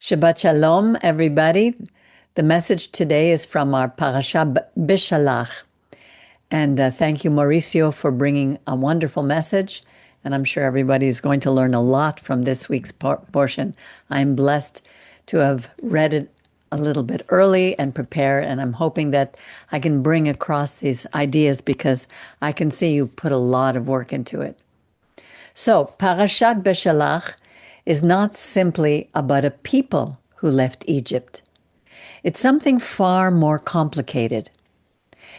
Shabbat Shalom, everybody. The message today is from our Parashat Beshalach. And thank you, Mauricio, for bringing a wonderful message. And I'm sure everybody is going to learn a lot from this week's portion. I'm blessed to have read it a little bit early and prepare, and I'm hoping that I can bring across these ideas because I can see you put a lot of work into it. So, Parashat Beshalach is not simply about a people who left Egypt. It's something far more complicated.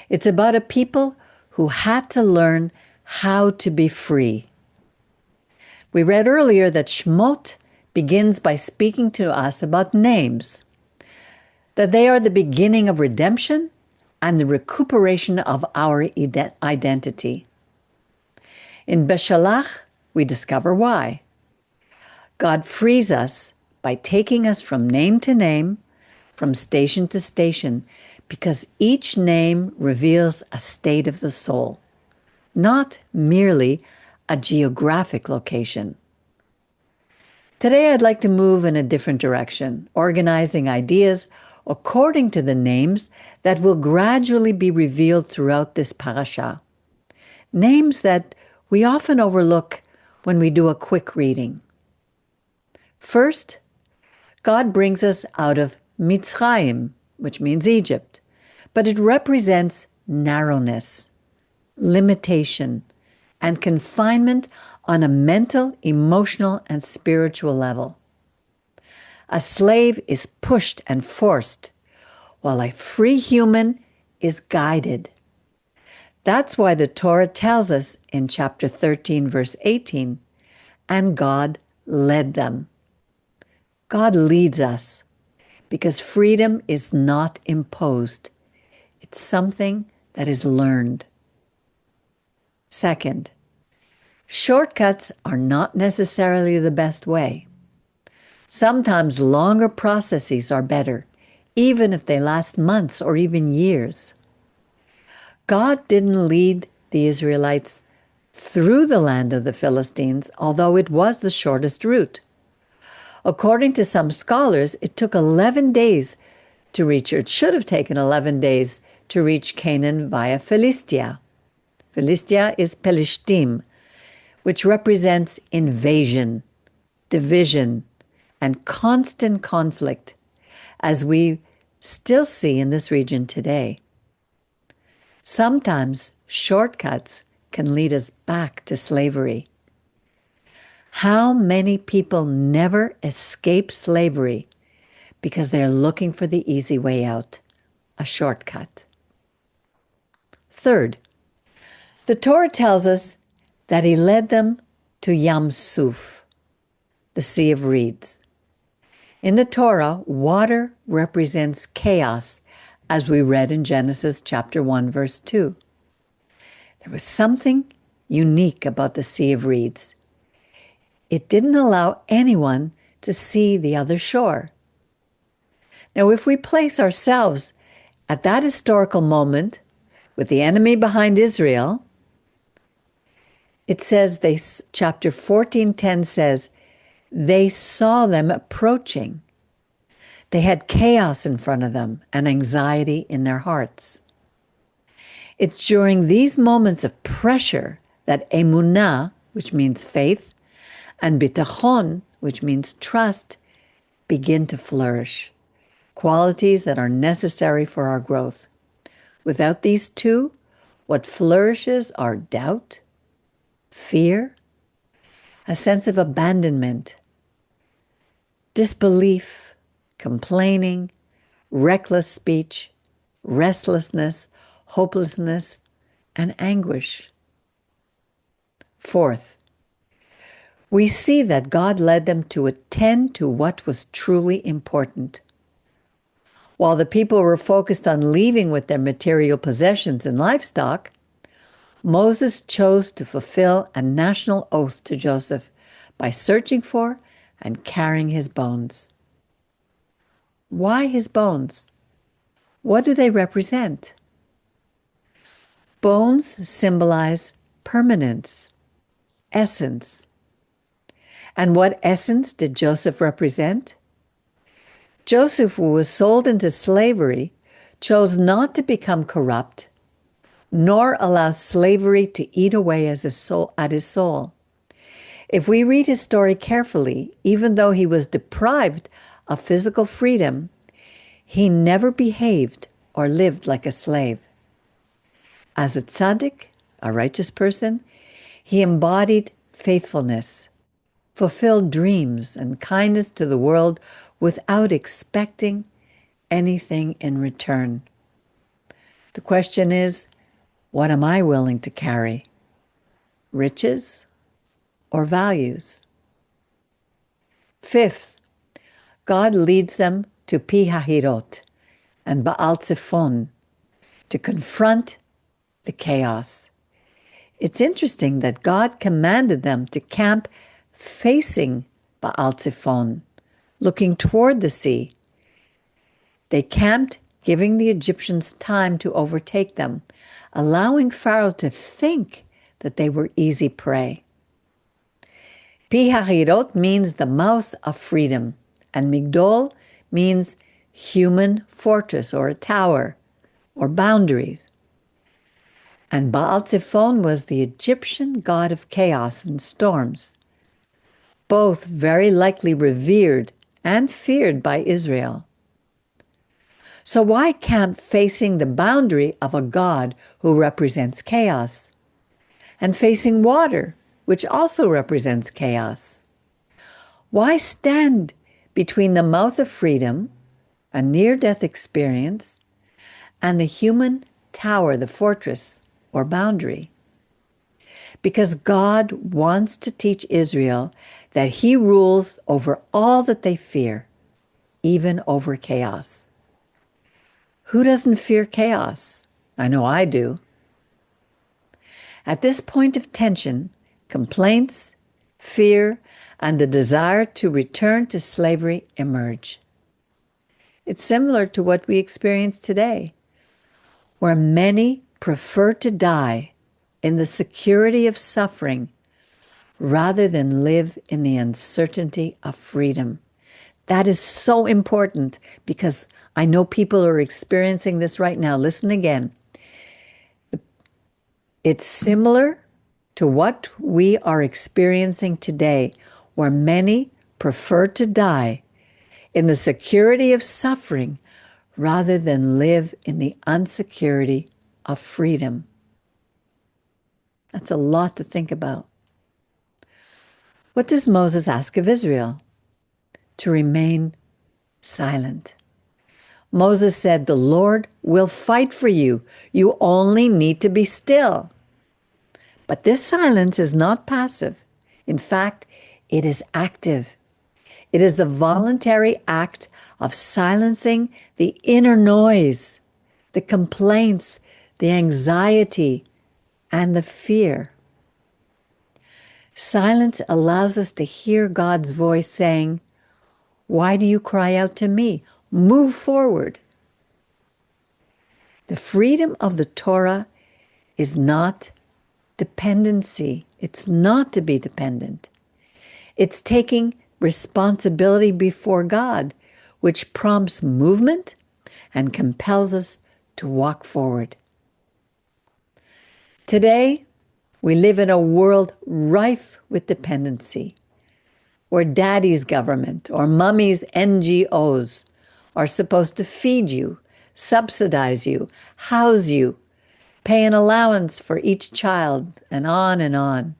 It's about a people who had to learn how to be free. We read earlier that Shmot begins by speaking to us about names, that they are the beginning of redemption and the recuperation of our identity. In Beshalach, we discover why. God frees us by taking us from name to name, from station to station, because each name reveals a state of the soul, not merely a geographic location. Today, I'd like to move in a different direction, organizing ideas according to the names that will gradually be revealed throughout this parasha. Names that we often overlook when we do a quick reading. First, God brings us out of Mitzrayim, which means Egypt, but it represents narrowness, limitation, and confinement on a mental, emotional, and spiritual level. A slave is pushed and forced, while a free human is guided. That's why the Torah tells us in chapter 13, verse 18, and God led them. God leads us because freedom is not imposed. It's something that is learned. Second, shortcuts are not necessarily the best way. Sometimes longer processes are better, even if they last months or even years. God didn't lead the Israelites through the land of the Philistines, although it was the shortest route. According to some scholars, it took 11 days to reach, or it should have taken 11 days to reach Canaan via Philistia. Philistia is Pelishtim, which represents invasion, division, and constant conflict, as we still see in this region today. Sometimes shortcuts can lead us back to slavery. How many people never escape slavery because they're looking for the easy way out, a shortcut? Third, the Torah tells us that he led them to Yam Suf, the Sea of Reeds. In the Torah, water represents chaos, as we read in Genesis chapter 1, verse 2. There was something unique about the Sea of Reeds. It didn't allow anyone to see the other shore. Now, if we place ourselves at that historical moment with the enemy behind Israel, it says, chapter 14:10 says, they saw them approaching. They had chaos in front of them and anxiety in their hearts. It's during these moments of pressure that emunah, which means faith, and bitachon, which means trust, begin to flourish, qualities that are necessary for our growth. Without these two, what flourishes are doubt, fear, a sense of abandonment, disbelief, complaining, reckless speech, restlessness, hopelessness, and anguish. Fourth, we see that God led them to attend to what was truly important. While the people were focused on leaving with their material possessions and livestock, Moses chose to fulfill a national oath to Joseph by searching for and carrying his bones. Why his bones? What do they represent? Bones symbolize permanence, essence. And what essence did Joseph represent? Joseph, who was sold into slavery, chose not to become corrupt, nor allow slavery to eat away at his soul. If we read his story carefully, even though he was deprived of physical freedom, he never behaved or lived like a slave. As a tzaddik, a righteous person, he embodied faithfulness, fulfilled dreams and kindness to the world without expecting anything in return. The question is, what am I willing to carry? Riches or values? Fifth, God leads them to Pi Hahirot and Baal Zephon to confront the chaos. It's interesting that God commanded them to camp facing Baal Zephon, looking toward the sea. They camped, giving the Egyptians time to overtake them, allowing Pharaoh to think that they were easy prey. Pi Hahirot means the mouth of freedom, and Migdol means human fortress or a tower or boundaries. And Baal Zephon was the Egyptian god of chaos and storms, both very likely revered and feared by Israel. So why camp facing the boundary of a god who represents chaos, and facing water, which also represents chaos? Why stand between the mouth of freedom, a near-death experience, and the human tower, the fortress or boundary? Because God wants to teach Israel that he rules over all that they fear, even over chaos. Who doesn't fear chaos? I know I do. At this point of tension, complaints, fear, and the desire to return to slavery emerge. It's similar to what we experience today, where many prefer to die in the security of suffering rather than live in the uncertainty of freedom. That is so important because I know people are experiencing this right now. Listen again. It's similar to what we are experiencing today, where many prefer to die in the security of suffering rather than live in the unsecurity of freedom. That's a lot to think about. What does Moses ask of Israel? To remain silent. Moses said, "The Lord will fight for you. You only need to be still." But this silence is not passive. In fact, it is active. It is the voluntary act of silencing the inner noise, the complaints, the anxiety, and the fear. Silence allows us to hear God's voice saying, "Why do you cry out to me? Move forward." The freedom of the Torah is not dependency. It's not to be dependent. It's taking responsibility before God, which prompts movement and compels us to walk forward. Today, we live in a world rife with dependency, where daddy's government or mummy's NGOs are supposed to feed you, subsidize you, house you, pay an allowance for each child, and on and on.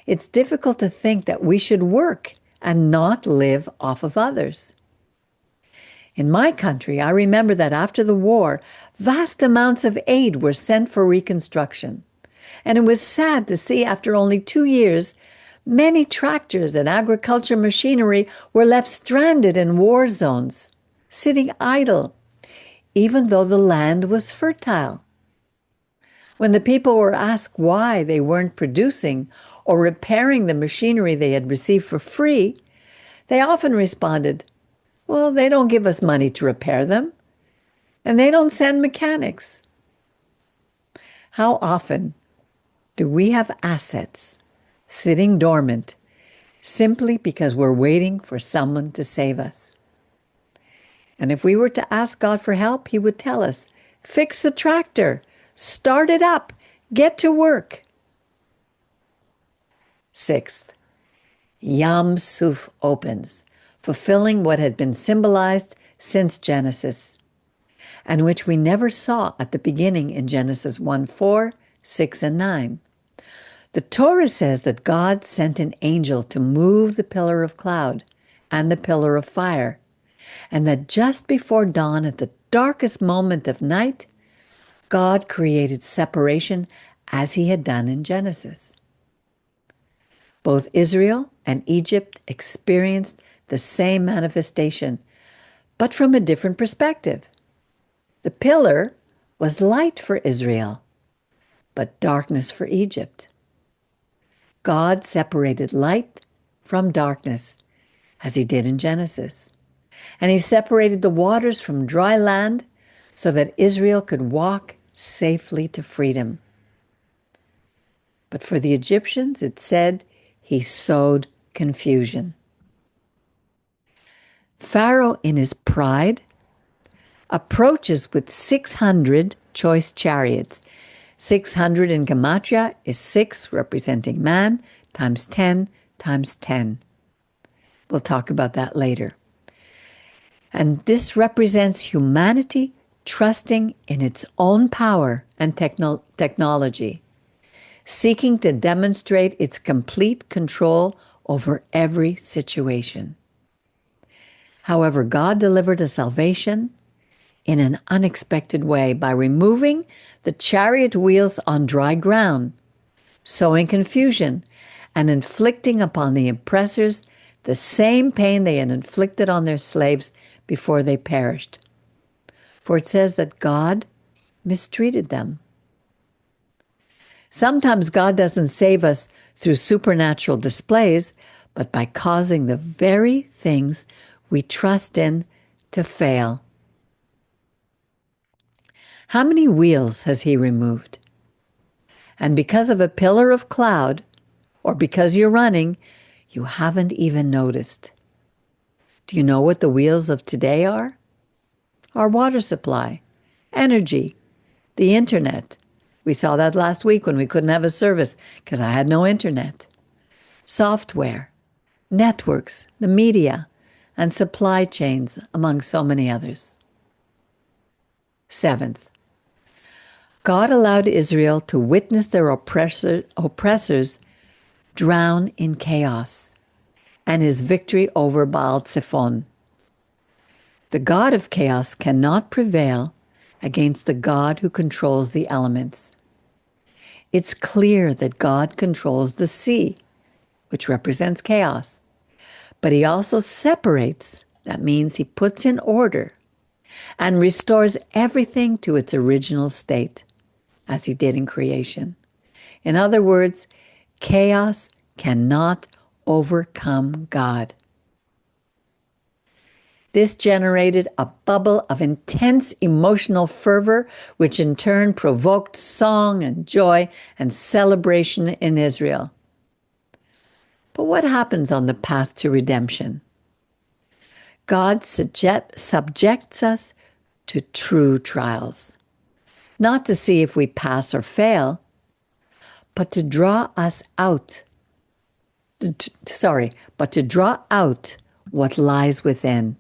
It's difficult to think that we should work and not live off of others. In my country, I remember that after the war, vast amounts of aid were sent for reconstruction. And it was sad to see after only 2 years, many tractors and agriculture machinery were left stranded in war zones, sitting idle, even though the land was fertile. When the people were asked why they weren't producing or repairing the machinery they had received for free, they often responded, "Well, they don't give us money to repair them, and they don't send mechanics." How often do we have assets sitting dormant simply because we're waiting for someone to save us? And if we were to ask God for help, he would tell us, fix the tractor, start it up, get to work. Sixth, Yam Suf opens, fulfilling what had been symbolized since Genesis, and which we never saw at the beginning in Genesis 1:4, 6, and 9. The Torah says that God sent an angel to move the pillar of cloud and the pillar of fire, and that just before dawn, at the darkest moment of night, God created separation as he had done in Genesis. Both Israel and Egypt experienced the same manifestation, but from a different perspective. The pillar was light for Israel, but darkness for Egypt. God separated light from darkness, as he did in Genesis. And he separated the waters from dry land so that Israel could walk safely to freedom. But for the Egyptians, it said he sowed confusion. Pharaoh, in his pride, approaches with 600 choice chariots. 600 in Gematria is 6, representing man, times 10, times 10. We'll talk about that later. And this represents humanity trusting in its own power and technology, seeking to demonstrate its complete control over every situation. However, God delivered a salvation in an unexpected way by removing the chariot wheels on dry ground, sowing confusion, and inflicting upon the oppressors the same pain they had inflicted on their slaves before they perished. For it says that God mistreated them. Sometimes God doesn't save us through supernatural displays, but by causing the very things we trust in to fail. How many wheels has he removed? And because of a pillar of cloud, or because you're running, you haven't even noticed. Do you know what the wheels of today are? Our water supply, energy, the internet. We saw that last week when we couldn't have a service because I had no internet. Software, networks, the media, and supply chains, among so many others. Seventh, God allowed Israel to witness their oppressors drown in chaos and his victory over Baal Zephon. The God of chaos cannot prevail against the God who controls the elements. It's clear that God controls the sea, which represents chaos, but he also separates, that means he puts in order, and restores everything to its original state, as he did in creation. In other words, chaos cannot overcome God. This generated a bubble of intense emotional fervor, which in turn provoked song and joy and celebration in Israel. But what happens on the path to redemption? God subjects us to true trials, not to see if we pass or fail, but to draw us out. But to draw out what lies within.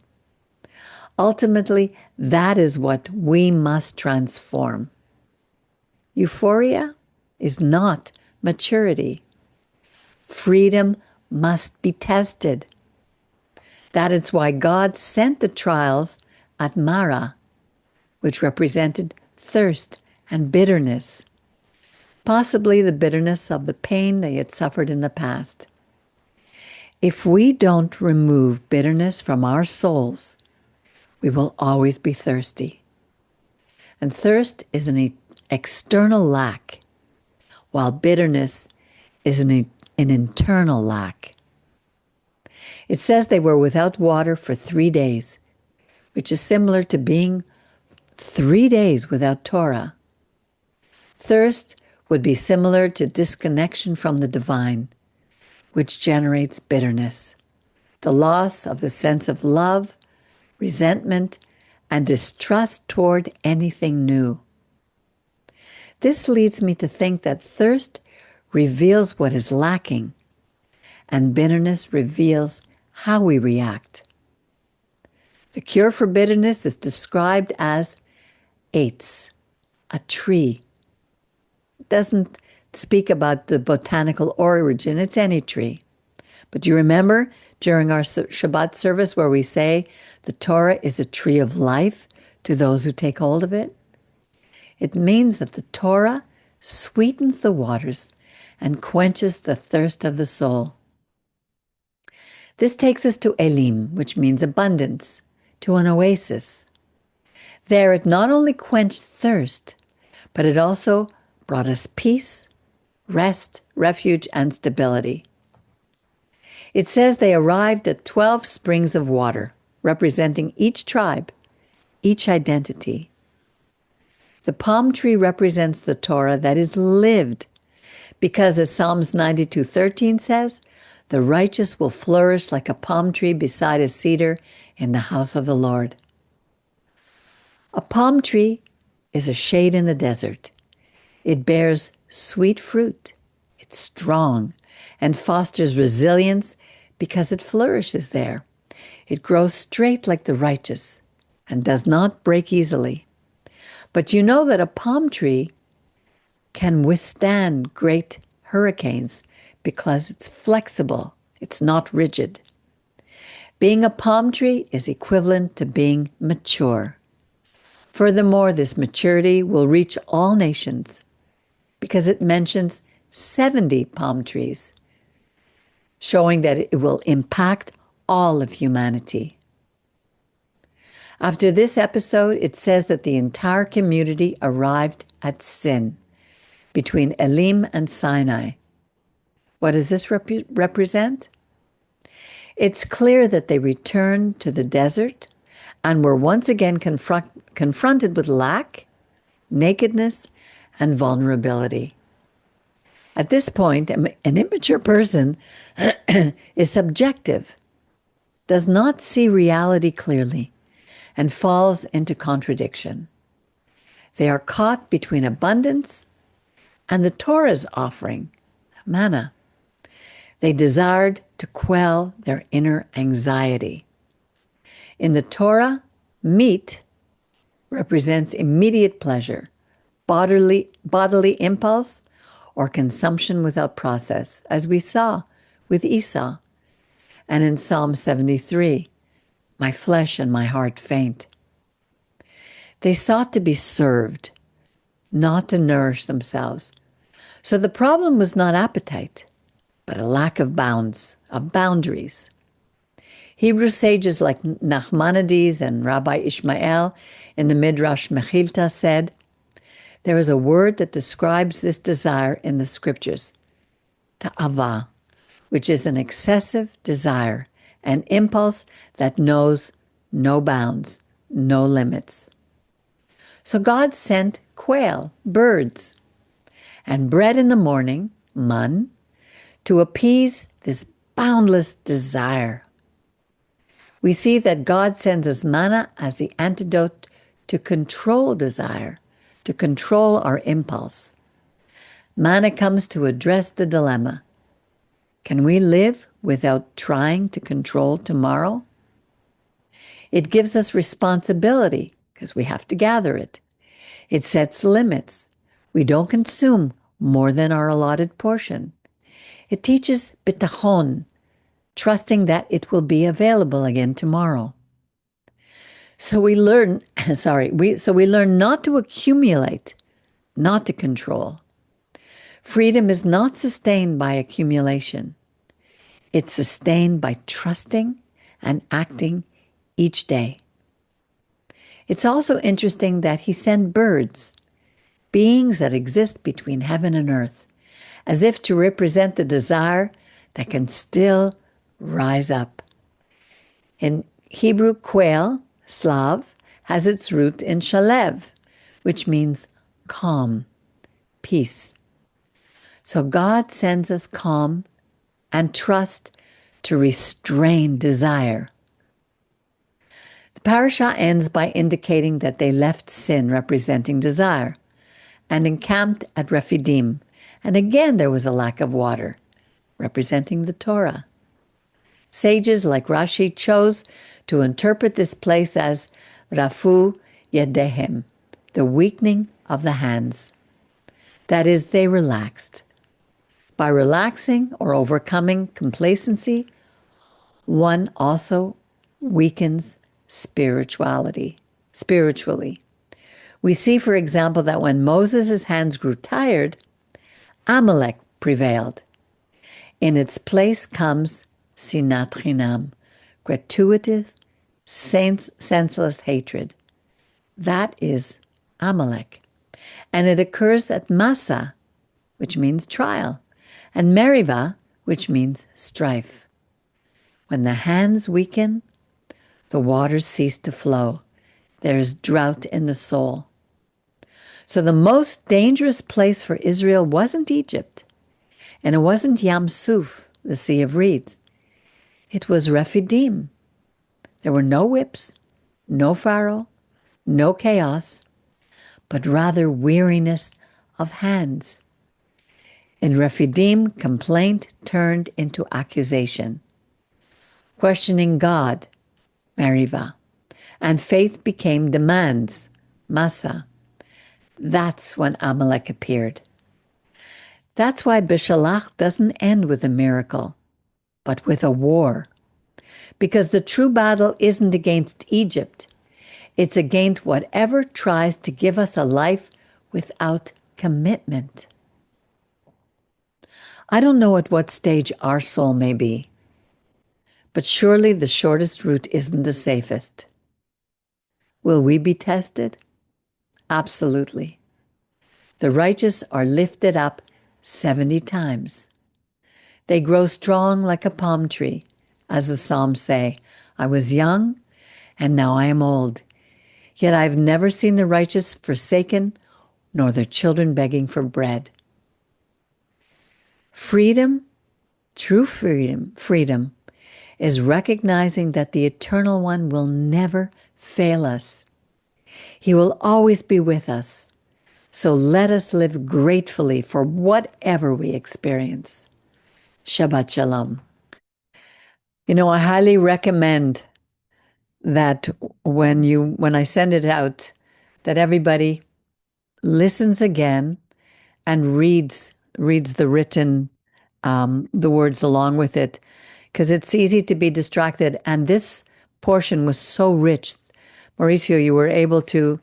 Ultimately, that is what we must transform. Euphoria is not maturity. Freedom must be tested. That is why God sent the trials at Marah, which represented thirst and bitterness, possibly the bitterness of the pain they had suffered in the past. If we don't remove bitterness from our souls, we will always be thirsty. And thirst is an external lack, while bitterness is an internal lack. It says they were without water for 3 days, which is similar to being 3 days without Torah. Thirst would be similar to disconnection from the divine, which generates bitterness, the loss of the sense of love, resentment, and distrust toward anything new. This leads me to think that thirst reveals what is lacking, and bitterness reveals how we react. The cure for bitterness is described as eitz, a tree. It doesn't speak about the botanical origin, it's any tree. But do you remember during our Shabbat service where we say the Torah is a tree of life to those who take hold of it? It means that the Torah sweetens the waters and quenches the thirst of the soul. This takes us to Elim, which means abundance, to an oasis. There it not only quenched thirst, but it also brought us peace, rest, refuge, and stability. It says they arrived at 12 springs of water, representing each tribe, each identity. The palm tree represents the Torah that is lived, because as Psalms 92:13 says, the righteous will flourish like a palm tree beside a cedar in the house of the Lord. A palm tree is a shade in the desert. It bears sweet fruit. It's strong and fosters resilience because it flourishes there. It grows straight like the righteous and does not break easily. But you know that a palm tree can withstand great hurricanes because it's flexible, it's not rigid. Being a palm tree is equivalent to being mature. Furthermore, this maturity will reach all nations because it mentions 70 palm trees, showing that it will impact all of humanity. After this episode, it says that the entire community arrived at Sin, between Elim and Sinai. What does this represent? It's clear that they returned to the desert and were once again confronted with lack, nakedness, and vulnerability. At this point, an immature person is subjective, does not see reality clearly, and falls into contradiction. They are caught between abundance and the Torah's offering, manna. They desired to quell their inner anxiety. In the Torah, meat represents immediate pleasure, bodily impulse, or consumption without process, as we saw with Esau. And in Psalm 73, my flesh and my heart faint. They sought to be served, not to nourish themselves. So the problem was not appetite, but a lack of bounds, of boundaries. Hebrew sages like Nachmanides and Rabbi Ishmael in the Midrash Mechilta said, there is a word that describes this desire in the scriptures, ta'ava, which is an excessive desire, an impulse that knows no bounds, no limits. So God sent quail, birds, and bread in the morning, man, to appease this boundless desire. We see that God sends us manna as the antidote to control desire, to control our impulse. Manna comes to address the dilemma. Can we live without trying to control tomorrow? It gives us responsibility because we have to gather it. It sets limits. We don't consume more than our allotted portion. It teaches bitachon, trusting that it will be available again tomorrow. So we learn, we learn not to accumulate, not to control. Freedom is not sustained by accumulation. It's sustained by trusting and acting each day. It's also interesting that he sent birds, beings that exist between heaven and earth, as if to represent the desire that can still rise up. In Hebrew, quail, Slav, has its root in shalev, which means calm, peace. So God sends us calm and trust to restrain desire. The parasha ends by indicating that they left sin, representing desire, and encamped at Rephidim. And again there was a lack of water, representing the Torah. Sages like Rashi chose to interpret this place as Rafu Yedehem, the weakening of the hands. That is, they relaxed. By relaxing or overcoming complacency, one also weakens spiritually. We see, for example, that when Moses' hands grew tired, Amalek prevailed. In its place comes sinat chinam, gratuitous, senseless hatred. That is Amalek. And it occurs at Massa, which means trial, and Merivah, which means strife. When the hands weaken, the waters cease to flow. There is drought in the soul. So the most dangerous place for Israel wasn't Egypt, and it wasn't Yam Suf, the Sea of Reeds. It was Rephidim. There were no whips, no Pharaoh, no chaos, but rather weariness of hands. In Rephidim, complaint turned into accusation. Questioning God, Merivah, and faith became demands, Massa. That's when Amalek appeared. That's why Beshalach doesn't end with a miracle, but with a war. Because the true battle isn't against Egypt. It's against whatever tries to give us a life without commitment. I don't know at what stage our soul may be, but surely the shortest route isn't the safest. Will we be tested? Absolutely. The righteous are lifted up 70 times. They grow strong like a palm tree, as the Psalms say. I was young, and now I am old. Yet I have never seen the righteous forsaken, nor their children begging for bread. Freedom, true freedom, is recognizing that the Eternal One will never fail us. He will always be with us. So let us live gratefully for whatever we experience. Shabbat Shalom. I highly recommend that when I send it out, that everybody listens again and reads the written, the words along with it, because it's easy to be distracted. And this portion was so rich. Mauricio, you were able to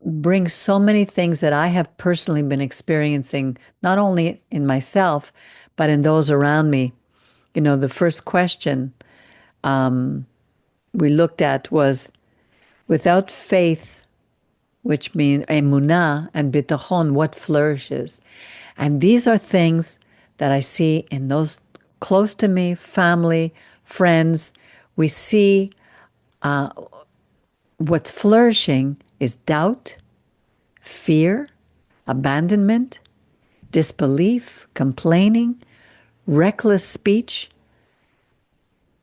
bring so many things that I have personally been experiencing, not only in myself, but in those around me. The first question we looked at was, without faith, which means emunah and bitachon, what flourishes? And these are things that I see in those close to me, family, friends. We see what's flourishing is doubt, fear, abandonment, disbelief, complaining, reckless speech,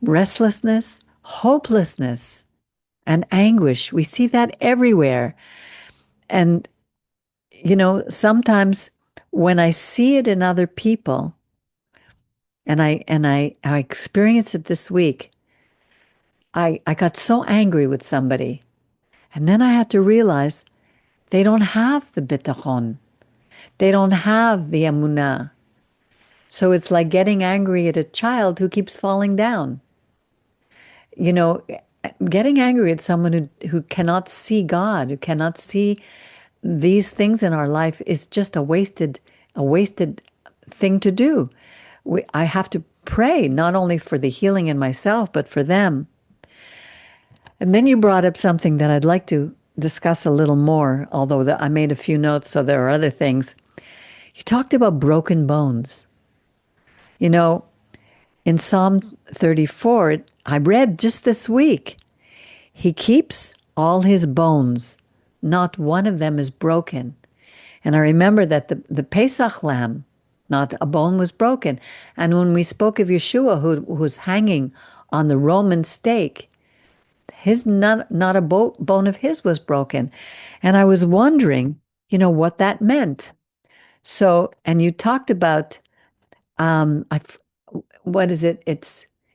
restlessness, hopelessness, and anguish. We see that everywhere. And, sometimes when I see it in other people, and I experienced it this week, I got so angry with somebody. And then I had to realize they don't have the bitachon. They don't have the emunah. So it's like getting angry at a child who keeps falling down. Getting angry at someone who cannot see God, who cannot see these things in our life is just a wasted thing to do. I have to pray not only for the healing in myself, but for them. And then you brought up something that I'd like to discuss a little more, although I made a few notes, so there are other things. You talked about broken bones. In Psalm 34, I read just this week, He keeps all His bones. Not one of them is broken. And I remember that the Pesach lamb, not a bone was broken. And when we spoke of Yeshua, who was hanging on the Roman stake, his not a bone of his was broken. And I was wondering, what that meant. So, and you talked about I what is it?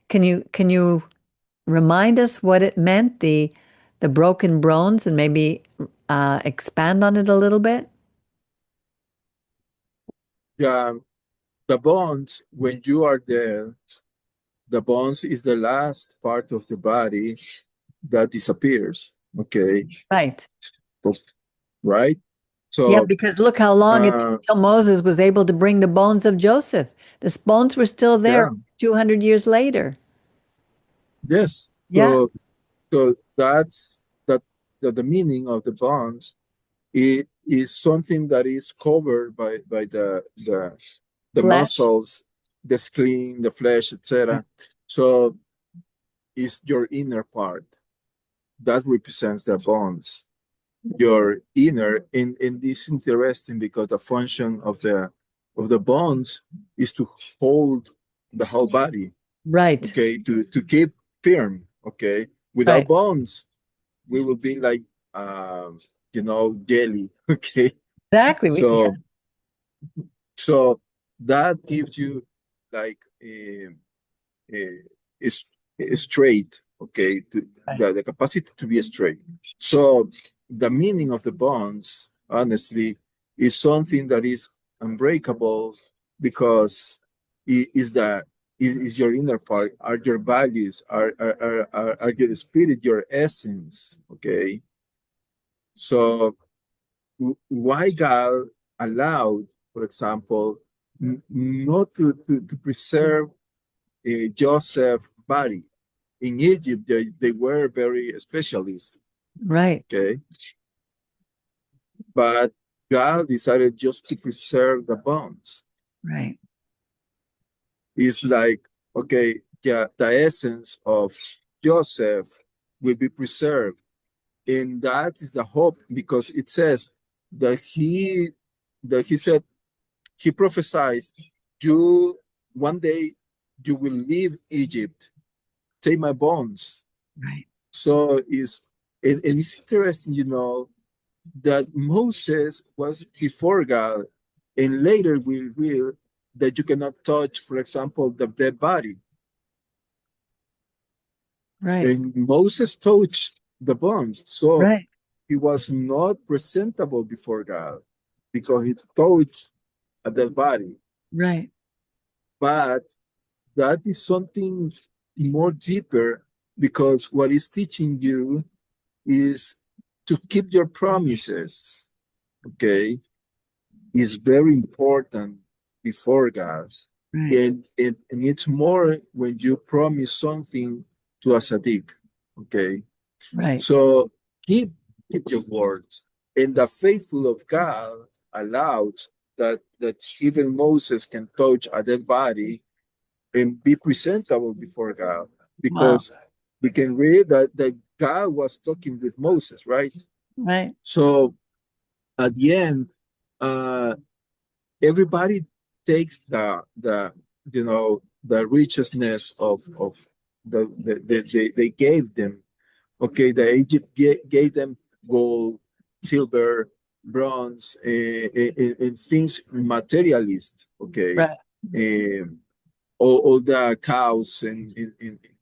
Can you remind us what it meant, the broken bones, and maybe expand on it a little bit? Yeah, the bones, when you are there, the bones is the last part of the body that disappears. Okay, Right. right? Yeah, So, because look how long it took uh, till Moses was able to bring the bones of Joseph. The bones were still there yeah, 200 years later. yes. Yeah, So that's that. The meaning of the bones is something that is covered by the flesh. muscles, the skin, the flesh, etc. So it's your inner part that represents the bones. Your inner, and this is interesting because the function of the bones is to hold the whole body. Right, Okay, to keep firm. Okay, without right. bones, we will be like jelly. Okay, Exactly. Yeah, so so that gives you like is straight, okay, to right, the capacity to be straight. So the meaning of the bonds, honestly, is something that is unbreakable because it is the is your inner part, are your values, are your spirit, your essence, okay? So why God allowed, for example, not to preserve Joseph's body. In Egypt, they were very specialists, right, okay? But God decided just to preserve the bones. right, It's like, okay, yeah, the essence of Joseph will be preserved. And that is the hope because it says that he said, he prophesied, you one day you will leave Egypt, take my bones. right, So and it's interesting, that Moses was before God, and later we read that you cannot touch, for example, the dead body. right, And Moses touched the bones, so right, he was not presentable before God because he touched a dead body. right, But that is something more deeper because what is teaching you is to keep your promises, okay, is very important before God. right, And it's more when you promise something to a Sadiq, okay? right, So keep, keep your words. And the faithful of God allowed that even Moses can touch a dead body and be presentable before God wow, because we can read that God was talking with Moses, right? right, So at the end, uh, everybody takes the richness of they gave them. Okay, the Egypt gave them gold, silver, bronze, and things materialist. Okay, right, um, all the cows and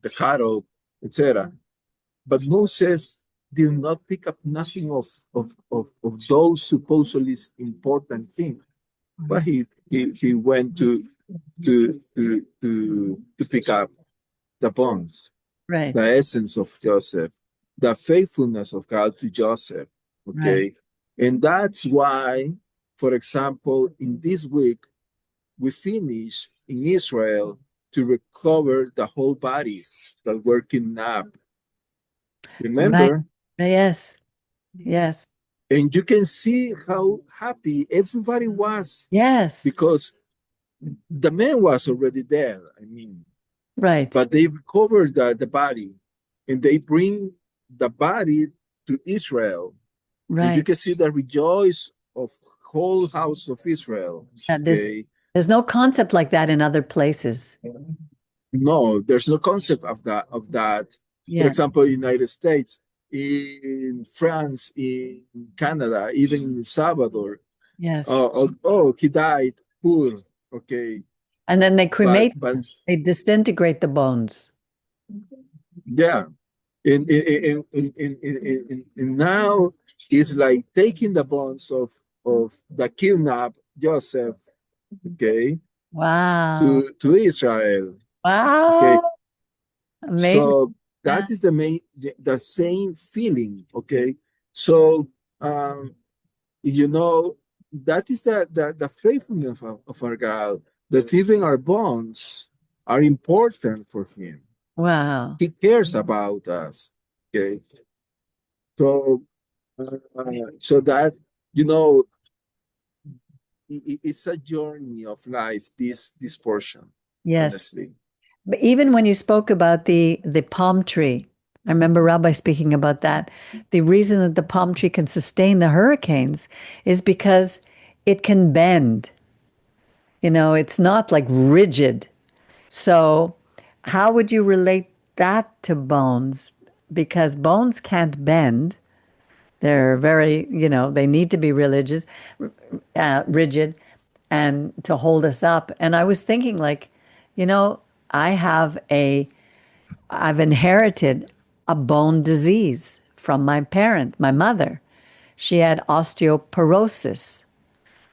the cattle, etc. But Moses did not pick up nothing of those supposedly important things. But he went to pick up the bonds, right, the essence of Joseph, the faithfulness of God to Joseph. right, Okay. And that's why, for example, in this week, we finish in Israel to recover the whole bodies that were kidnapped. right. Remember? Yes, yes, And you can see how happy everybody was yes, because the man was already there. I mean, right, but they recovered the body and they bring the body to Israel. And you right. can see the rejoice of whole house of Israel. Yeah, Okay. there's no concept like that in other places. No, there's no concept of that. For Yeah. example, United States, in France, in Canada, even in El Salvador. Yes. He died poor. Okay, And then they but cremate them. They disintegrate the bones. yeah, in now it's like taking the bones of the kidnapped Joseph, okay, Wow. to Israel. Okay, Wow. Amazing. so Yeah. that is the same feeling. Okay, so um, you know that is the faithfulness of our God, that even our bones are important for Him. Wow. He cares about us. Okay, so so that you know it's a journey of life. This portion, Yes. honestly. But even when you spoke about the palm tree, I remember Rabbi speaking about that. The reason that the palm tree can sustain the hurricanes is because it can bend. It's not like rigid. So, how would you relate that to bones? Because bones can't bend. They're very, they need to be rigid, and to hold us up. And I was thinking, like, you know, I have a, I've inherited a bone disease from my parent, my mother. She had osteoporosis.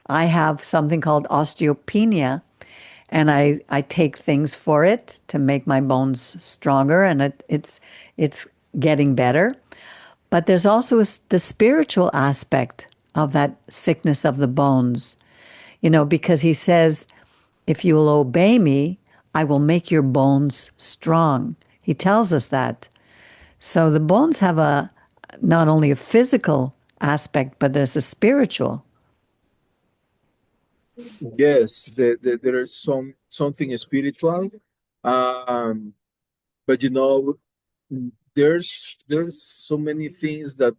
I have something called osteopenia, and I take things for it to make my bones stronger, and it's getting better. But there's also the spiritual aspect of that sickness of the bones, because he says, if you will obey me, I will make your bones strong. He tells us that. So the bones have not only a physical aspect, but there's a spiritual. Yes, there is something spiritual, um, but there's so many things that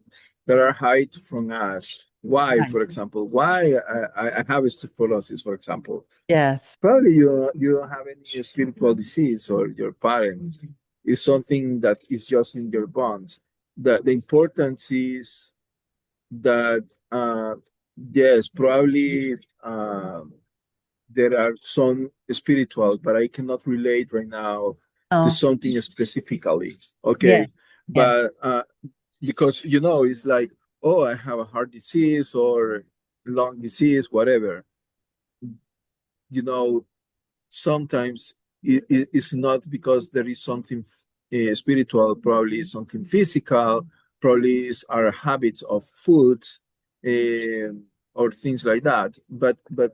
are hid from us. Why, Right. for example, why I have osteoporosis, for example. Yes. Probably you don't have any spiritual disease, or your parent is something that is just in your bones. The importance is that yes, probably there are some spiritual, but I cannot relate right now to Oh, something specifically. Okay, yes. Yes. but because it's like, oh, I have a heart disease or lung disease, whatever. You know, sometimes it's not because there is something spiritual. Probably it's something physical. Probably it's our habits of food, or things like that. But It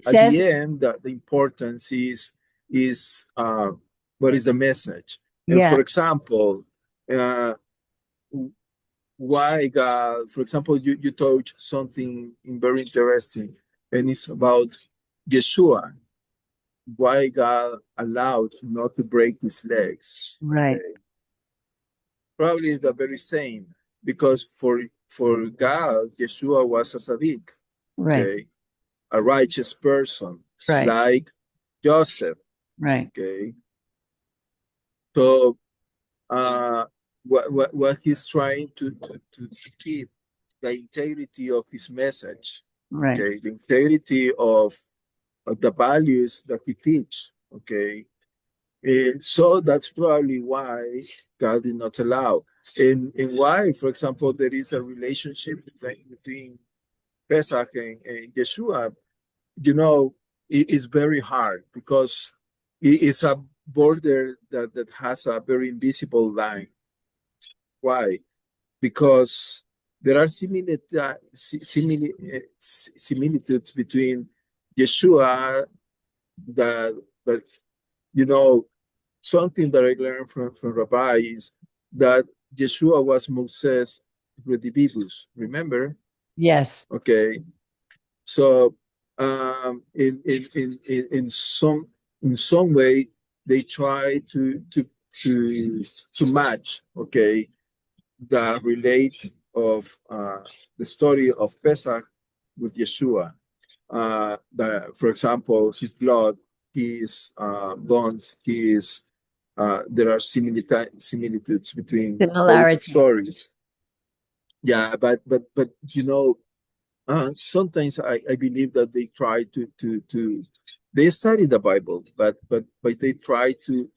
at the says, end, the importance is what is the message. And yeah, for example, uh, why God, for example, you touch something very interesting, and it's about Yeshua. Why God allowed not to break his legs. right, Okay, probably is the very same, because for God, Yeshua was a tzaddik. right, Okay, a righteous person, right, like Joseph. right, Okay, so what he's trying to keep the integrity of his message. right. Okay, the integrity of the values that he teach. Okay, so that's probably why God did not allow. And why, for example, there is a relationship between Pesach and Yeshua. It is very hard, because it is a border that has a very invisible line. Why? Because there are similitudes between Yeshua, that that you know something that I learned from Rabbi is that Yeshua was Moses redivivus. Remember? Yes, Okay, so in some way they try to match. Okay, the relate of the story of Pesach with Yeshua. For example, his blood, his bones, his there are similitudes between both Similarities. stories. Yeah, but sometimes I believe that they try to they study the Bible, but they try to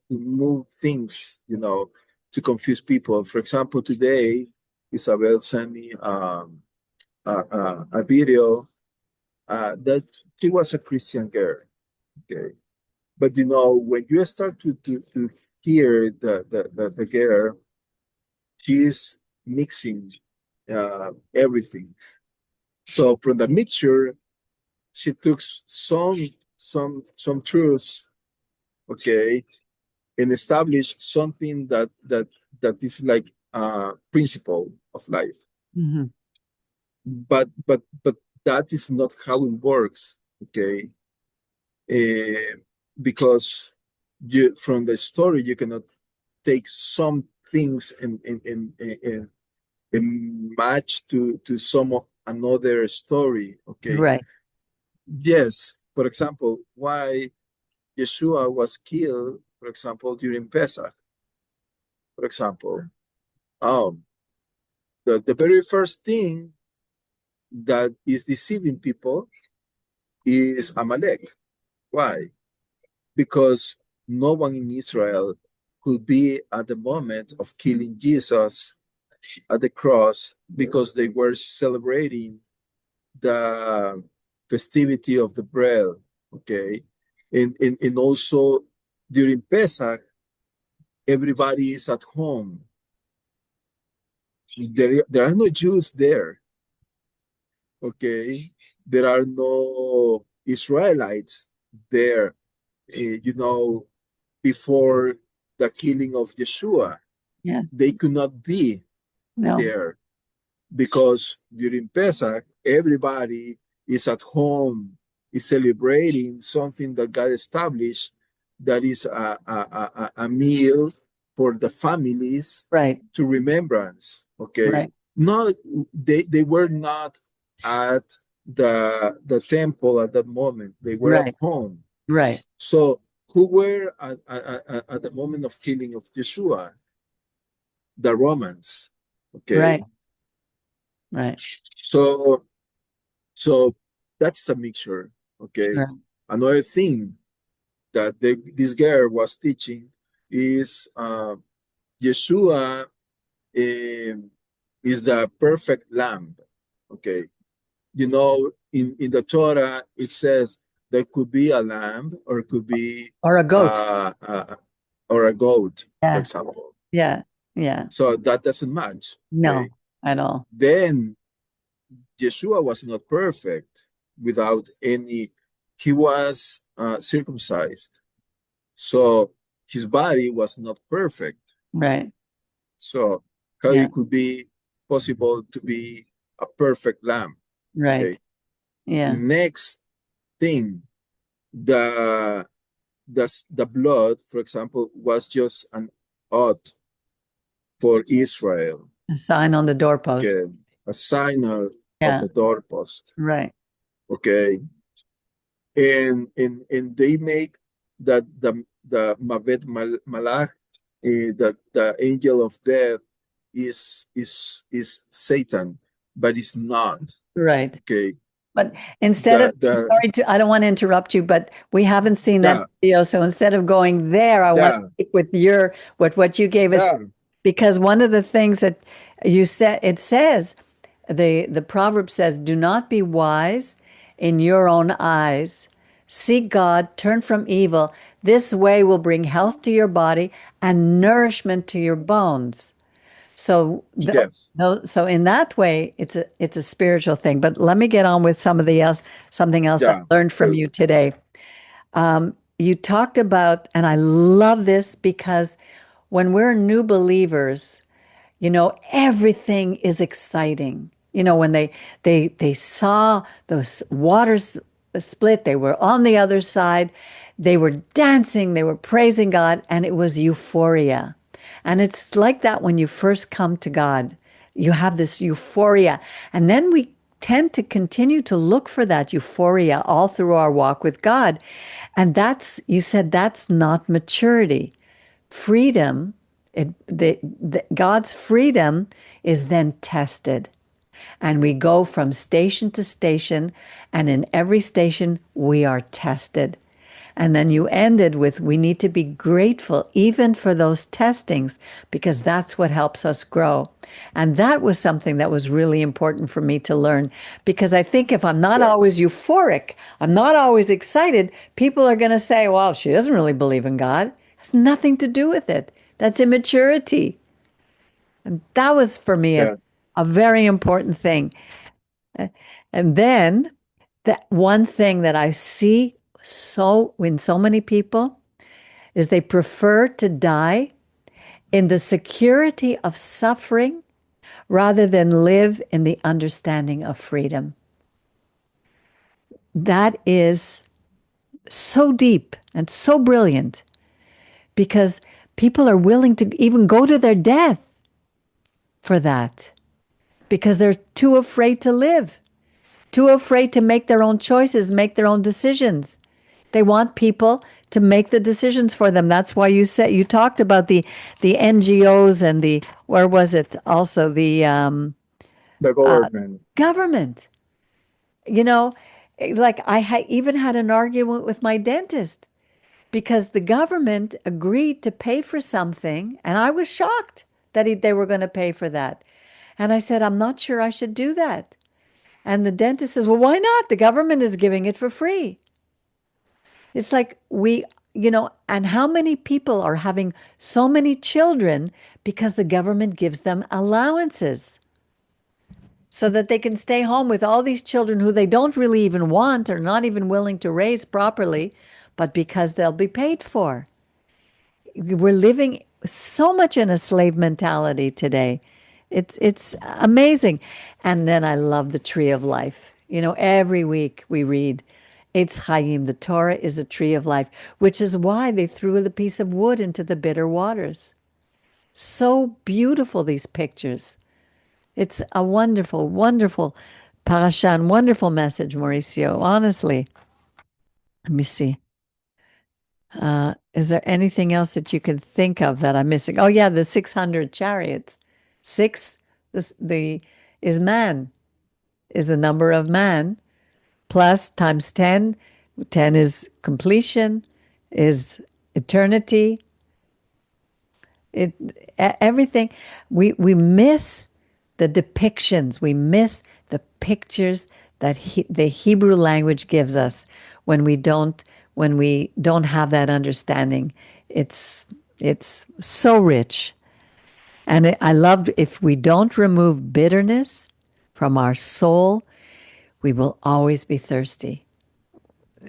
move things, to confuse people. For example, today Isabel sent me a video that she was a Christian girl. Okay, but when you start to hear the girl, she is mixing everything. So from the mixture, she took some truths, okay, and established something that is like a principle of life. Mhm. But that is not how it works, okay? Uh, because from the story you cannot take some things and match to some another story, okay? Right. Yes, for example, why Yeshua was killed, for example, during Pesach, for example. Um, the very first thing that is deceiving people is Amalek. Why? Because no one in Israel could be at the moment of killing Jesus at the cross because they were celebrating the festivity of the bread, okay? And also during Pesach, everybody is at home. There are no Jews there, okay? There are no Israelites there, before the killing of Yeshua. Yeah. They could not be No. there because during Pesach, everybody is at home, is celebrating something that God established, that is a meal for the families Right. to remembrance. Okay. Right. No, they were not at the temple at that moment. They were at Right. home. Right. So who were at the moment of killing of Yeshua? The Romans. Right. Okay. Right. So so that's a mixture. Okay. Sure. Another thing that this girl was teaching is Yeshua is the perfect lamb. Okay. In the Torah, it says there could be a lamb or it could be Or a goat. uh, uh, or a goat, for Yeah. example. Yeah. Yeah. So that doesn't match. No, Okay. at all. Then Yeshua was not perfect without any, he was circumcised. So his body was not perfect. Right. So how Yeah. it could be possible to be a perfect lamb? Right. Okay. Yeah. Next thing, the blood, for example, was just an oath for Israel. A sign on the doorpost. Okay. A sign of Yeah. the doorpost. Right. Okay. And they make that the Mavet Malach, that the angel of death is Satan, but it's not. Right. Okay. But instead of, The sorry to, I don't want to interrupt you, but we haven't seen that yeah, video. So instead of going there, I want to yeah, stick with what you gave us, yeah, because one of the things that you said, it says, the proverb says, do not be wise in your own eyes. Seek God, turn from evil. This way will bring health to your body and nourishment to your bones. So, yes, so in that way, it's a spiritual thing. But let me get on with something else that yeah, I learned from good, you today. You talked about, and I love this because when we're new believers, everything is exciting. When they saw those waters split, they were on the other side, they were dancing, they were praising God, and it was euphoria. And it's like that when you first come to God. You have this euphoria, and then we tend to continue to look for that euphoria all through our walk with God. And you said that's not maturity. freedom, God's freedom is then tested. And we go from station to station, and in every station, we are tested. And then you ended with, we need to be grateful even for those testings, because that's what helps us grow. And that was something that was really important for me to learn, because I think if I'm not Yeah. always euphoric, I'm not always excited, people are going to say, well, she doesn't really believe in God. It has nothing to do with it. That's immaturity. And that was for me Yeah. a very important thing. And then that one thing that I see so in so many people is they prefer to die in the security of suffering rather than live in the understanding of freedom. That is so deep and so brilliant, because people are willing to even go to their death for that, because they're too afraid to live, too afraid to make their own choices, make their own decisions. They want people to make the decisions for them. That's why you talked about the NGOs and the, where was it also, the The government. government. You know, like even had an argument with my dentist because the government agreed to pay for something, and I was shocked that they were going to pay for that. And I said, I'm not sure I should do that. And the dentist says, well, why not? The government is giving it for free. It's like and how many people are having so many children because the government gives them allowances so that they can stay home with all these children who they don't really even want or not even willing to raise properly, but because they'll be paid for. We're living so much in a slave mentality today. It's amazing. And then I love the tree of life. Every week we read it's Chaim. The Torah is a tree of life, which is why they threw the piece of wood into the bitter waters. So beautiful, these pictures. It's a wonderful, wonderful parasha and wonderful message, Mauricio. Honestly. Let me see. Is there anything else that you can think of that I'm missing? Oh yeah, the 600 chariots. Six, the is man, is the number of man, plus times 10. 10 is completion, is eternity. It everything. We miss the depictions. We miss the pictures that the Hebrew language gives us when we don't have that understanding. It's so rich. And I love, if we don't remove bitterness from our soul, we will always be thirsty.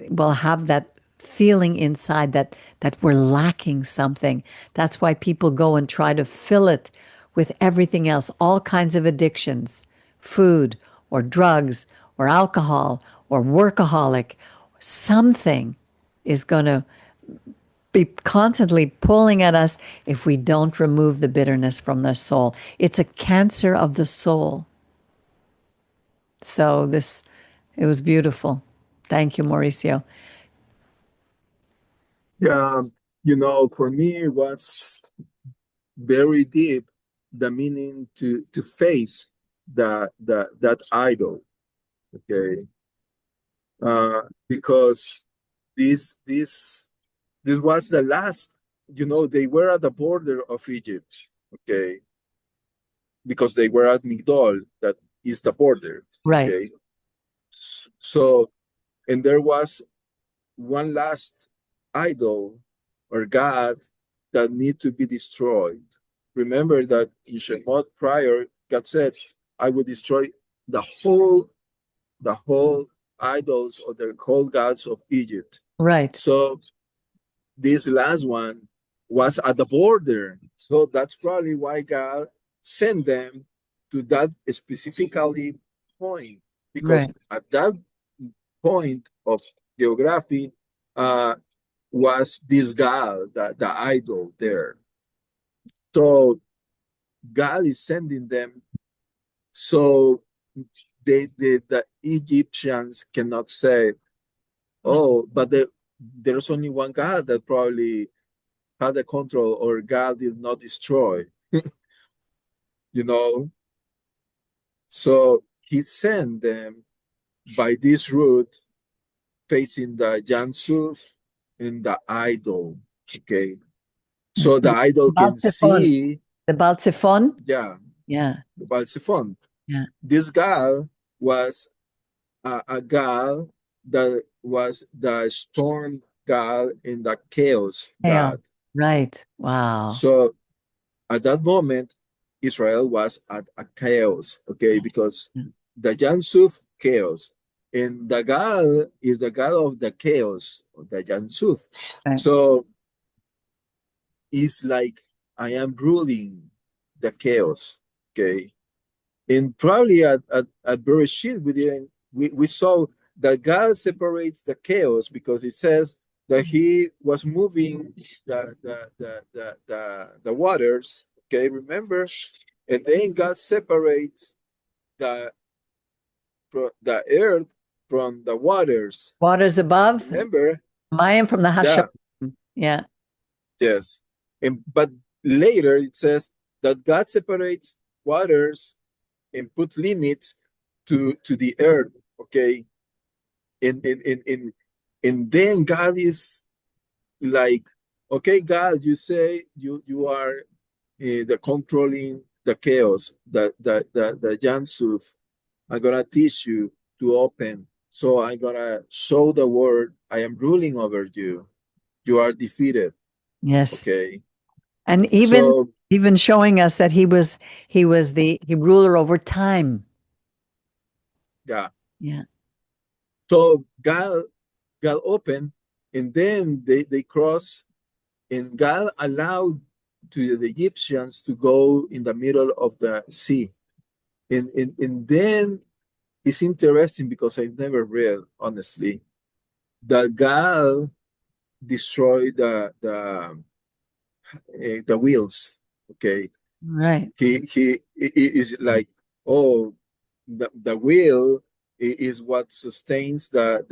We'll have that feeling inside that we're lacking something. That's why people go and try to fill it with everything else, all kinds of addictions, food or drugs or alcohol or workaholic. Something is going to be constantly pulling at us if we don't remove the bitterness from the soul. It's a cancer of the soul. So it was beautiful. Thank you, Mauricio. Yeah. For me, it was very deep, the meaning to face that idol. Okay. Because this was the last, they were at the border of Egypt. Okay. Because they were at Migdol, that is the border. Right. Okay. So, and there was one last idol or god that need to be destroyed. Remember that in Shemot prior, God said, I will destroy the whole idols or the whole gods of Egypt. Right. So this last one was at the border. So that's probably why God sent them to that specifically point, because Right. at that point of geography was this God, the idol there. So God is sending them so the Egyptians cannot say, oh, but there's only one God that probably had the control, or God did not destroy, you know. So he sent them by this route, facing the Yansuf and the idol. Okay. So the idol Baal can Zephon. see, The Baal Zephon? yeah, Yeah. the Balsephon. Yeah. This guy was a god that was the storm god and the chaos Yeah. god. Right. Wow. So at that moment, Israel was at a chaos, okay, because Yeah. the Yansuf chaos, and the god is the god of the chaos, the Yansuf. Right. So it's like I am ruling the chaos, okay. And probably at Bereshit, we saw that God separates the chaos, because it says that he was moving the waters. Okay, remember? And then God separates the the earth from the waters. Waters above, Remember? Mayim from the Yeah, Hashem. Yeah. yes. And but later it says that God separates waters and put limits to the earth. Okay, and then God is like, okay, God, you say you are the controlling the chaos, the Yansuf. I'm gonna teach you to open. So I'm gonna show the word. I am ruling over you. You are defeated. Yes. Okay. And even So showing us that he was the ruler over time. yeah. Yeah. So God opened, and then they cross, and God allowed to the Egyptians to go in the middle of the sea. And then it's interesting, because I never read, honestly, that God destroyed the wheels. Okay, Right. he is like, oh, the wheel is what sustains the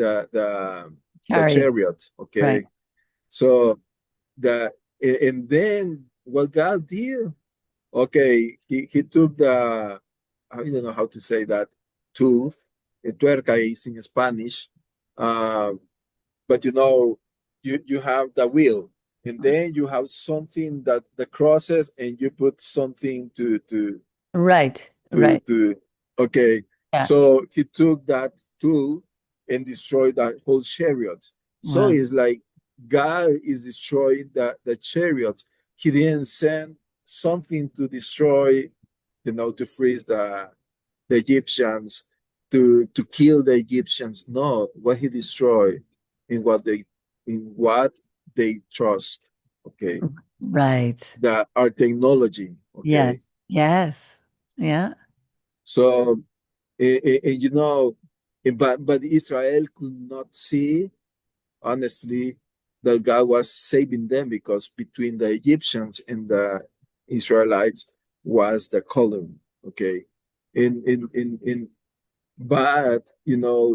Chariot. chariot. Right. Okay, so the and then what God did, okay, he took the, I don't know how to say that, tool, tuerca is in Spanish, uh, but you have the wheel, and then you have something that crosses, and you put something Right. to Right. to okay. Yeah. So he took that tool and destroyed that whole chariot. So Wow. it's like God is destroying the chariot. He didn't send something to destroy, to freeze the Egyptians, to kill the Egyptians. No, what he destroyed in what they trust. Okay, Right. our technology. Okay, Yes. Yes. Yeah. so you know, but Israel could not see, honestly, that God was saving them, because between the Egyptians and the Israelites was the column. Okay, in but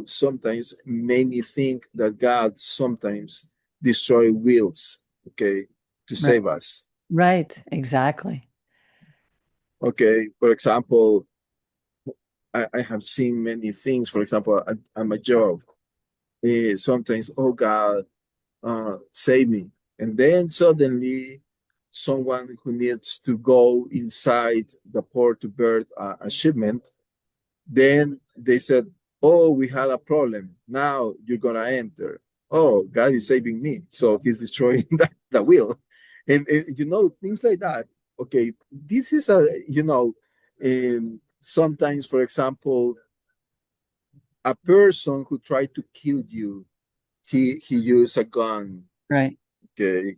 sometimes many think that God sometimes destroy wills. Okay, to Right. save us. Right. Exactly. Okay, for example, I have seen many things. For example, at my job, sometimes, oh God, save me. And then suddenly, someone who needs to go inside the port to birth a shipment, then they said, oh, we had a problem. Now you're going to enter. Oh, God is saving me. So he's destroying the wheel. And things like that. Okay, this is sometimes, for example, a person who tried to kill you, he used a gun. Right. Okay,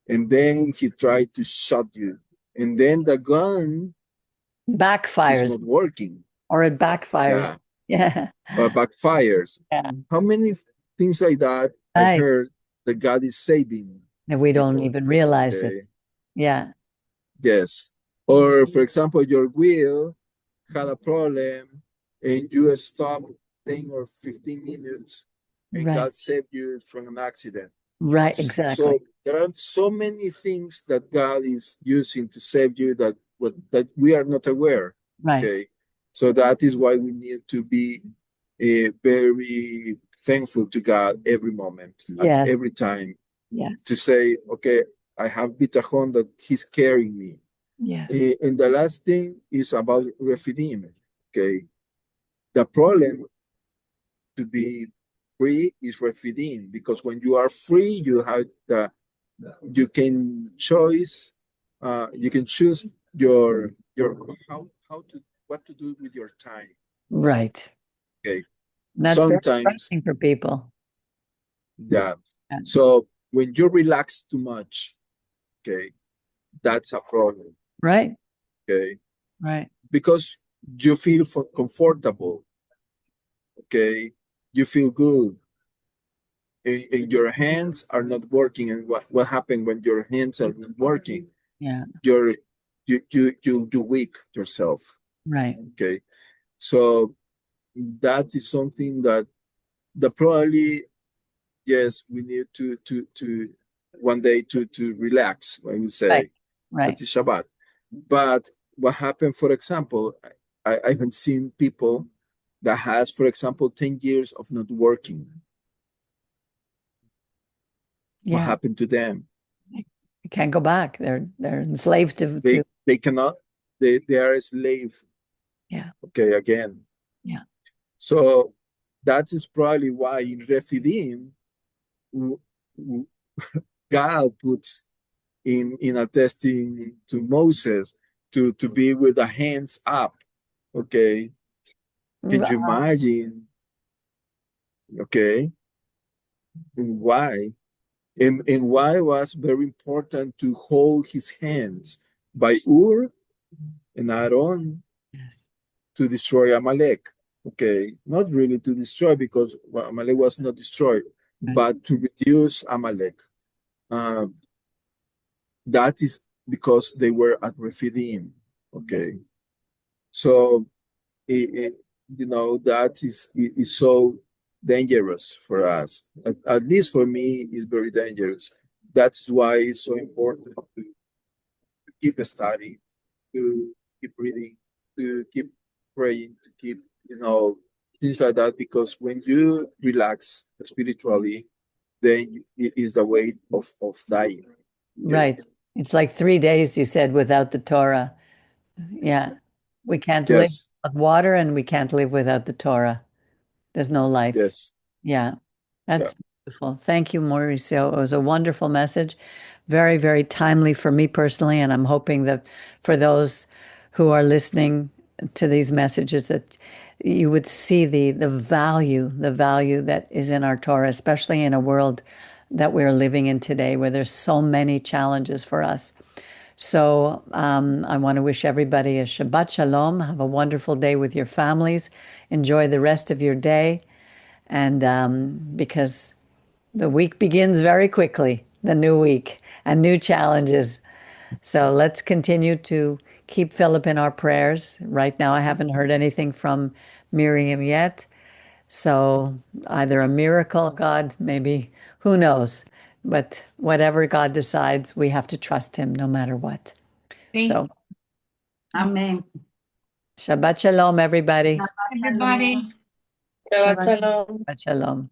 and then he tried to shot you, and then the gun is Backfires, not working. or it backfires. Yeah, Yeah. backfires. Yeah. How many things like that I've Right. heard that God is saving And we don't people. even realize it. Okay, Yeah. yes. Or for example, your wheel had a problem, and you stop 10 or 15 minutes, and Right. God saved you from an accident. Right. So Exactly. there are so many things that God is using to save you that we are not aware. Right. Okay, so that is why we need to be very thankful to God every moment, Yes. at every time, Yes. to say, okay, I have bitachon that He's carrying me. Yes. And the last thing is about refidim. Okay, the problem to be free is refidim, because when you are free, you can you can choose your how to what to do with your time. Right. Okay, And that's very sometimes refreshing for people. that. Yeah. So when you relax too much, okay, that's a problem. Right. Okay, Right. because you feel comfortable. Okay, you feel good, and your hands are not working. And what happened when your hands are not working? Yeah. You're you weak yourself. Right. Okay, so that is something that probably, yes, we need to one day to relax, I would say. Right. That Right. is Shabbat. But what happened, for example, I haven't seen people that has, for example, 10 years of not working. What Yeah. happened to them? You can't go back. They're enslaved They cannot, they are a slave, yeah. okay, again. Yeah. So that is probably why in Refidim, w- w- God puts in a testing to Moses to be with the hands up. Okay. Can you imagine? Okay. Why? And why was very important to hold his hands by Ur and Aaron Yes. to destroy Amalek. Okay. Not really to destroy, because Amalek was not destroyed, Right. but to reduce Amalek. Uh, that is because they were at Rephidim. Okay. So that is so dangerous for us. At least for me, it's very dangerous. That's why it's so important to keep studying, to keep reading, to keep praying, to keep things like that. Because when you relax spiritually, then it is the way of dying. Okay. Right. It's like 3 days, you said, without the Torah. Yeah. We can't live Yes. without water and we can't live without the Torah. There's no life. Yes. Yeah. Yeah. That's beautiful. Thank you, Mauricio. It was a wonderful message. Very, very timely for me personally. And I'm hoping that for those who are listening to these messages, that you would see the value that is in our Torah, especially in a world that we're living in today, where there's so many challenges for us. So I want to wish everybody a Shabbat Shalom. Have a wonderful day with your families. Enjoy the rest of your day. And because the week begins very quickly, the new week, and new challenges. So let's continue to keep Philip in our prayers. Right now, I haven't heard anything from Miriam yet. So either a miracle, God, maybe, who knows? But whatever God decides, we have to trust him no matter what. So, Amen. Shabbat Shalom, everybody. Shabbat Everybody. shalom. Shabbat shalom. Shabbat Shalom.